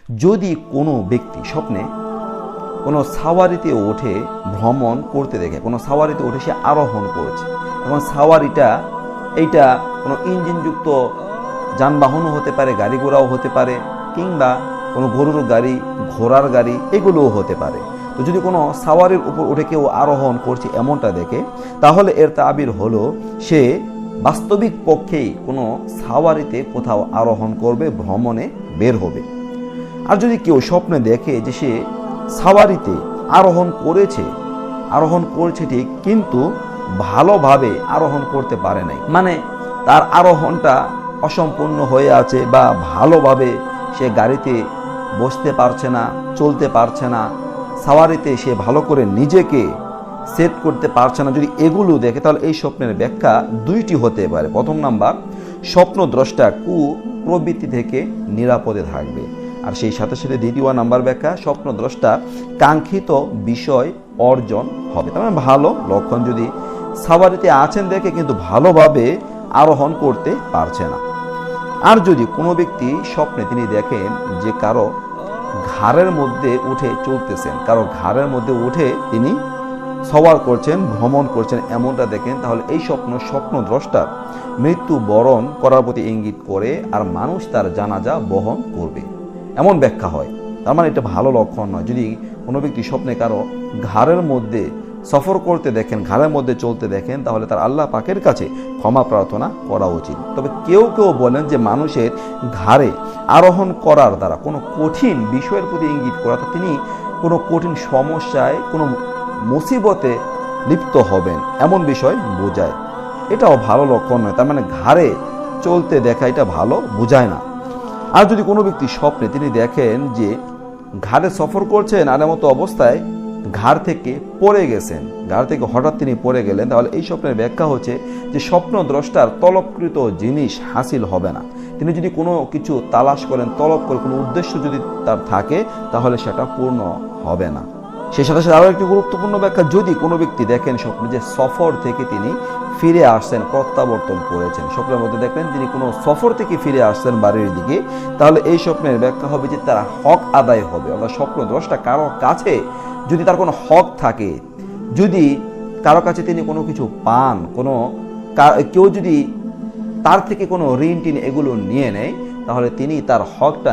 যদি কোনো ব্যক্তি স্বপ্নে কোনো সাওয়ারিতে ওঠে ভ্রমণ করতে দেখে, কোনো সাওয়ারিতে উঠে সে আরোহণ করেছে, এবং সাওয়ারিটা এইটা কোনো ইঞ্জিনযুক্ত যানবাহনও হতে পারে, গাড়ি ঘোড়াও হতে পারে, কিংবা কোনো গরুর গাড়ি, ঘোড়ার গাড়ি, এগুলোও হতে পারে। তো যদি কোনো সাওয়ারির উপর উঠে কেউ আরোহণ করছে এমনটা দেখে, তাহলে এর তাবির হলো সে বাস্তবিক পক্ষেই কোনো সাওয়ারিতে কোথাও আরোহণ করবে, ভ্রমণে বের হবে। আর যদি কেউ স্বপ্নে দেখে যে সে সাওয়ারিতে আরোহণ করেছে ঠিক, কিন্তু ভালোভাবে আরোহণ করতে পারে নাই, মানে তার আরোহণটা অসম্পূর্ণ হয়ে আছে, বা ভালোভাবে সে গাড়িতে বসতে পারছে না, চলতে পারছে না, সাওয়ারিতে সে ভালো করে নিজেকে সেট করতে পারছে না, যদি এগুলো দেখে, তাহলে এই স্বপ্নের ব্যাখ্যা দুইটি হতে পারে। প্রথম নাম্বার, স্বপ্নদ্রষ্টা কুপ্রবৃত্তি থেকে নিরাপদে থাকবে। আর সেই সাথে সাথে দ্বিতীয় নাম্বার ব্যাখ্যা, স্বপ্নদ্রষ্টা কাঙ্ক্ষিত বিষয় অর্জন হবে। তার মানে ভালো লক্ষণ, যদি সাওয়ারিতে আছেন দেখে কিন্তু ভালোভাবে আরোহণ করতে পারছে না। আর যদি কোনো ব্যক্তি স্বপ্নে তিনি দেখেন যে কারো ঘাড়ের মধ্যে উঠে চলতেছেন, কারো ঘাড়ের মধ্যে উঠে তিনি সওয়ার করছেন, ভ্রমণ করছেন, এমনটা দেখেন, তাহলে এই স্বপ্নদ্রষ্টার মৃত্যু বরণ করার প্রতি ইঙ্গিত করে, আর মানুষ তার জানাজা বহন করবে, এমন ব্যাখ্যা হয়। তার মানে এটা ভালো লক্ষণ নয়। যদি কোনো ব্যক্তি স্বপ্নে কারো ঘাড়ের মধ্যে সফর করতে দেখেন, ঘাড়ের মধ্যে চলতে দেখেন, তাহলে তার আল্লাহ পাকের কাছে ক্ষমা প্রার্থনা করা উচিত। তবে কেউ কেউ বলেন যে মানুষের ঘাড়ে আরোহণ করার দ্বারা কোনো কঠিন বিষয়ের প্রতি ইঙ্গিত করা, তিনি কোনো কঠিন সমস্যায়, কোনো মুসিবতে লিপ্ত হবেন, এমন বিষয় বোঝায়। এটাও ভালো লক্ষণ নয়। তার মানে ঘাড়ে চলতে দেখা এটা ভালো বোঝায় না। আর যদি কোনো ব্যক্তি স্বপ্নে তিনি দেখেন যে ঘাড়ে সফর করছেন, আর এমতো অবস্থায় ঘাড় থেকে পড়ে গেছেন, ঘাড় থেকে হঠাৎ তিনি পড়ে গেলেন, তাহলে এই স্বপ্নের ব্যাখ্যা হচ্ছে যে স্বপ্নদ্রষ্টার তলবকৃত জিনিস হাসিল হবে না। তিনি যদি কোনো কিছু তালাশ করেন, তলব করে, কোনো উদ্দেশ্য যদি তার থাকে, তাহলে সেটা পূর্ণ হবে না। সেই সাথে সাথে আরও একটি গুরুত্বপূর্ণ ব্যাখ্যা, যদি কোনো ব্যক্তি দেখেন স্বপ্নে যে সফর থেকে তিনি ফিরে আসছেন, প্রত্যাবর্তন করেছেন, স্বপ্নের মধ্যে দেখলেন তিনি কোনো সফর থেকে ফিরে আসছেন বাড়ির দিকে, তাহলে এই স্বপ্নের ব্যাখ্যা হবে যে তার হক আদায় হবে। অর্থাৎ স্বপ্নদ্রষ্টা কারো কাছে যদি তার কোনো হক থাকে, যদি কারো কাছে তিনি কোনো কিছু পান, কেউ যদি তার থেকে কোনো ঋণ টিন এগুলো নিয়ে নেয়, তাহলে তিনি তার হকটা